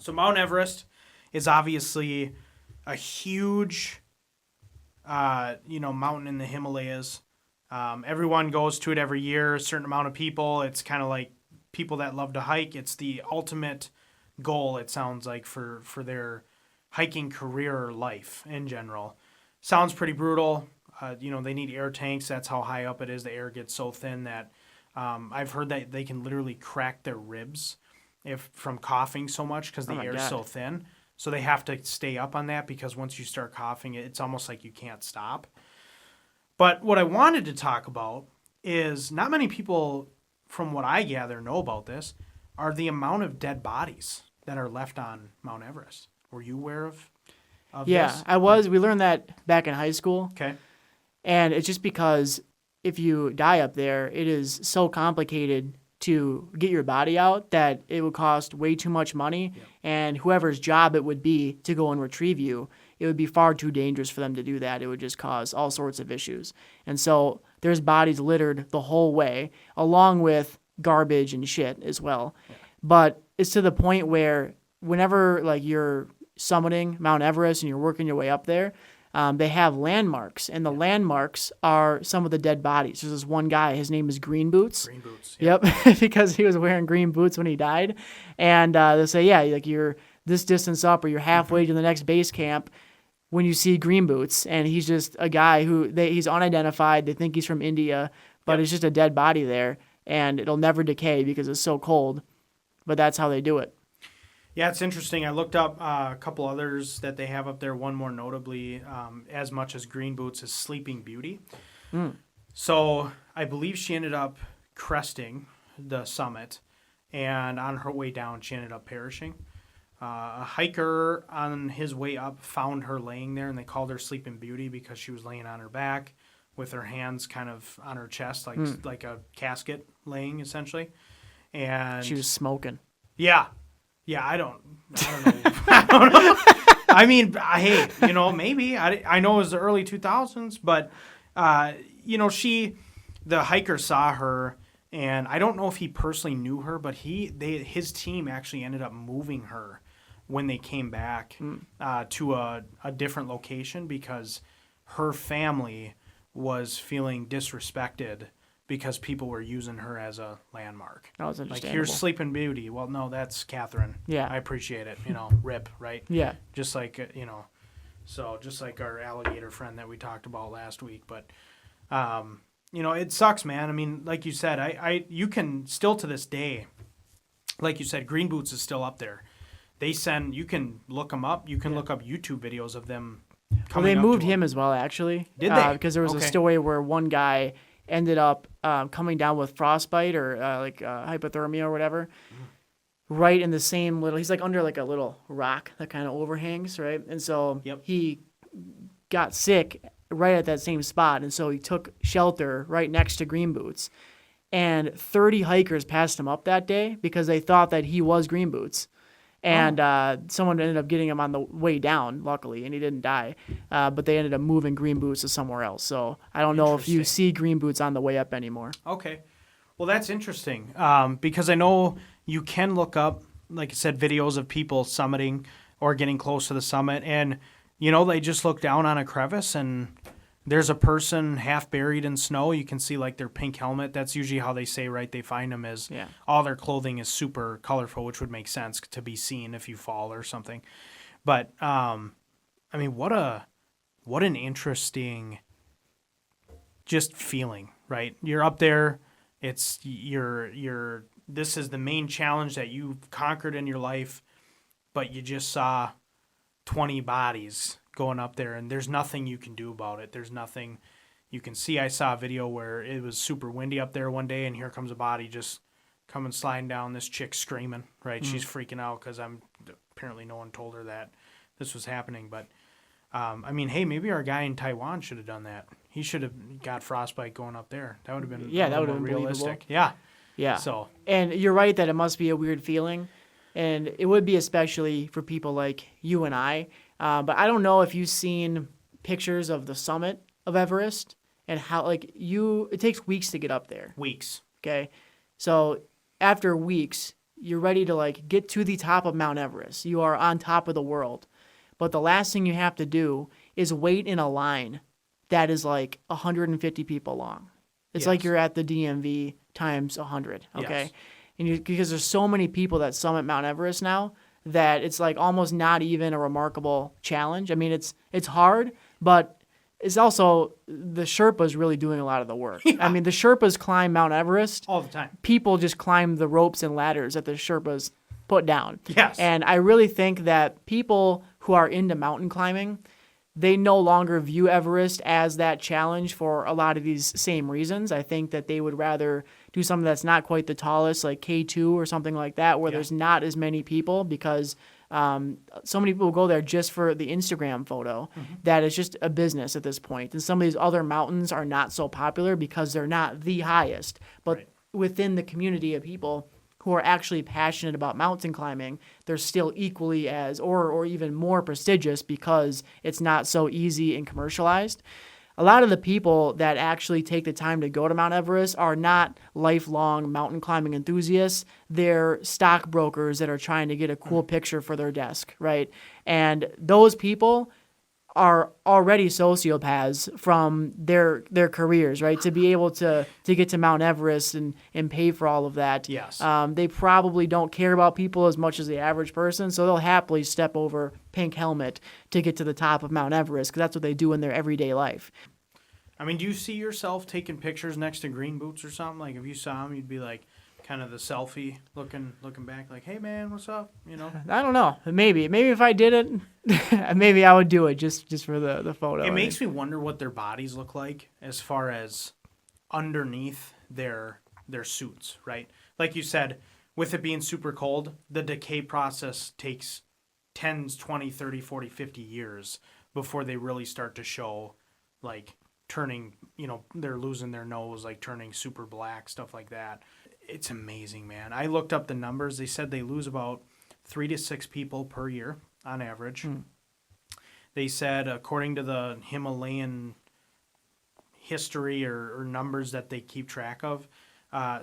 So Mount Everest is obviously a huge, mountain in the Himalayas. Everyone goes to it every year, a certain amount of people. It's kind of like people that love to hike. It's the ultimate goal, it sounds like, for their hiking career or life in general. Sounds pretty brutal. They need air tanks. That's how high up it is. The air gets so thin that I've heard that they can literally crack their ribs from coughing so much because the air's so thin. So they have to stay up on that because once you start coughing, it's almost like you can't stop. But what I wanted to talk about is not many people, from what I gather, know about this, are the amount of dead bodies that are left on Mount Everest. Were you aware of this? I was. We learned that back in high school. Okay. And it's just because if you die up there, it is so complicated to get your body out that it would cost way too much money. Yep. And whoever's job it would be to go and retrieve you, it would be far too dangerous for them to do that. It would just cause all sorts of issues. And so there's bodies littered the whole way, along with garbage and shit as well. Yeah. But it's to the point where whenever you're summiting Mount Everest and you're working your way up there, they have landmarks, and the landmarks are some of the dead bodies. There's this one guy, his name is Green Boots. Green Boots. Yeah. Yep, because he was wearing green boots when he died. And they say, you're this distance up or you're halfway to the next base camp when you see Green Boots. And he's just a guy he's unidentified. They think he's from India, but it's just a dead body there, and it'll never decay because it's so cold. But that's how they do it. Yeah, it's interesting. I looked up a couple others that they have up there. One more notably, as much as Green Boots, is Sleeping Beauty. Mm. So I believe she ended up cresting the summit, and on her way down, she ended up perishing. A hiker on his way up found her laying there, and they called her Sleeping Beauty because she was laying on her back with her hands kind of on her chest, like a casket laying, essentially. And she was smoking. Yeah. Yeah, I don't know. I don't know. I mean, hey, maybe. I know it was the early 2000s, but, the hiker saw her, and I don't know if he personally knew her, but his team actually ended up moving her when they came back to a different location because her family was feeling disrespected because people were using her as a landmark. Oh, it's understandable. Like, here's Sleeping Beauty. Well, no, that's Catherine. Yeah. I appreciate it. RIP, right? Yeah. Just like, so just like our alligator friend that we talked about last week. But, it sucks, man. I mean, like you said, you can still to this day, like you said, Green Boots is still up there. You can look them up. You can look up YouTube videos of them coming up. Well, they moved him as well, actually. Did they? Because there was a story where one guy ended up coming down with frostbite or hypothermia or whatever, right in the same he's like under like a little rock that kind of overhangs, right? And so he got sick right at that same spot, and so he took shelter right next to Green Boots. And 30 hikers passed him up that day because they thought that he was Green Boots. And someone ended up getting him on the way down, luckily, and he didn't die. But they ended up moving Green Boots to somewhere else. So I don't know if you see Green Boots on the way up anymore. Okay. Well, that's interesting because I know you can look up, like I said, videos of people summiting or getting close to the summit. And, they just look down on a crevice and there's a person half buried in snow. You can see like their pink helmet. That's usually how they say, right? They find them as all their clothing is super colorful, which would make sense to be seen if you fall or something. But I mean, what an interesting just feeling, right? You're up there. It's this is the main challenge that you've conquered in your life, but you just saw 20 bodies going up there, and there's nothing you can do about it. There's nothing you can see. I saw a video where it was super windy up there one day, and here comes a body just coming sliding down. This chick screaming, right? She's freaking out because apparently no one told her that this was happening. But I mean, hey, maybe our guy in Taiwan should have done that. He should have got frostbite going up there. That would have been that would have been realistic. Believable. Yeah. So, and you're right that it must be a weird feeling, and it would be especially for people like you and I. But I don't know if you've seen pictures of the summit of Everest and how it takes weeks to get up there. Weeks. Okay. So after weeks, you're ready to like get to the top of Mount Everest. You are on top of the world. But the last thing you have to do is wait in a line that is like 150 people long. It's like you're at the DMV times 100, okay? Yes. And because there's so many people that summit Mount Everest now that it's like almost not even a remarkable challenge. I mean, it's hard, but it's also the Sherpas really doing a lot of the work. Yeah. I mean, the Sherpas climb Mount Everest. All the time. People just climb the ropes and ladders that the Sherpas put down. Yes. And I really think that people who are into mountain climbing, they no longer view Everest as that challenge for a lot of these same reasons. I think that they would rather do something that's not quite the tallest, like K2 or something like that, where there's not as many people, because so many people go there just for the Instagram photo. That is just a business at this point. And some of these other mountains are not so popular because they're not the highest. But within the community of people who are actually passionate about mountain climbing, they're still equally as or even more prestigious because it's not so easy and commercialized. A lot of the people that actually take the time to go to Mount Everest are not lifelong mountain climbing enthusiasts. They're stockbrokers that are trying to get a cool picture for their desk, right? And those people are already sociopaths from their careers, right? To be able to get to Mount Everest and pay for all of that. Yes. They probably don't care about people as much as the average person, so they'll happily step over pink helmet to get to the top of Mount Everest, because that's what they do in their everyday life. I mean, do you see yourself taking pictures next to green boots or something? Like, if you saw them, you'd be like, kind of the selfie looking back, like, hey man, what's up? You know? I don't know. Maybe if I did it, maybe I would do it just for the photo. It makes me wonder what their bodies look like as far as underneath their suits, right? Like you said, with it being super cold, the decay process takes 10, 20, 30, 40, 50 years before they really start to show, like, turning, they're losing their nose, like turning super black, stuff like that. It's amazing, man. I looked up the numbers. They said they lose about 3 to 6 people per year on average. They said, according to the Himalayan history or numbers that they keep track of,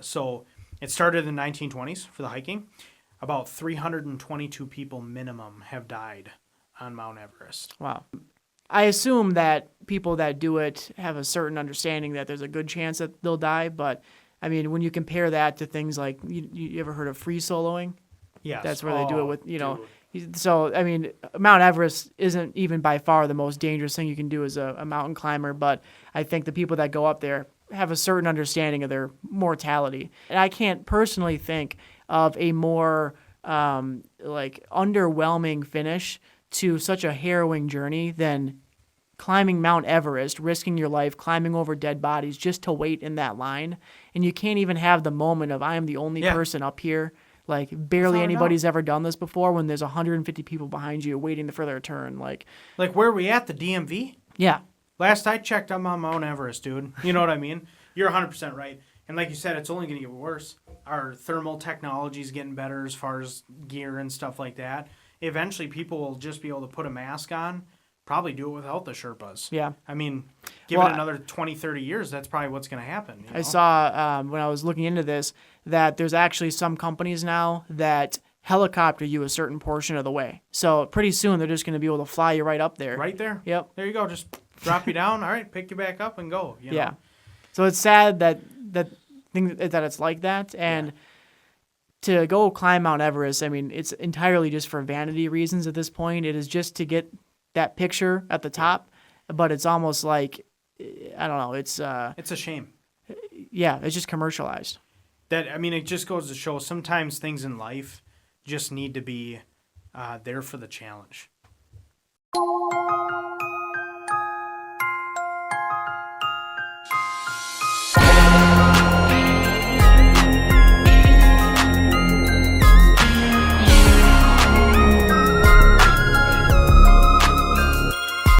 so it started in the 1920s for the hiking. About 322 people minimum have died on Mount Everest. Wow. I assume that people that do it have a certain understanding that there's a good chance that they'll die, but I mean, when you compare that to things like, you ever heard of free soloing? Yes. That's where they do it with, So, I mean, Mount Everest isn't even by far the most dangerous thing you can do as a mountain climber, but I think the people that go up there have a certain understanding of their mortality. And I can't personally think of a more, underwhelming finish to such a harrowing journey than climbing Mount Everest, risking your life, climbing over dead bodies just to wait in that line. And you can't even have the moment of, I am the only person up here. Like, barely anybody's ever done this before, when there's 150 people behind you waiting for their turn. Like where are we at? The DMV? Yeah. Last I checked, I'm on Mount Everest, dude. You know what I mean? You're 100% right. And like you said, it's only going to get worse. Our thermal technology is getting better as far as gear and stuff like that. Eventually, people will just be able to put a mask on, probably do it without the Sherpas. Yeah. I mean, give it another 20, 30 years, that's probably what's going to happen. I saw, when I was looking into this, that there's actually some companies now that helicopter you a certain portion of the way. So pretty soon, they're just going to be able to fly you right up there. Right there? Yep. There you go. Just drop you down. All right, pick you back up and go. You know? Yeah. So it's sad that it's like that. And to go climb Mount Everest, I mean, it's entirely just for vanity reasons at this point. It is just to get that picture at the top, but it's almost like, I don't know, it's a shame. Yeah, it's just commercialized. It just goes to show sometimes things in life just need to be there for the challenge.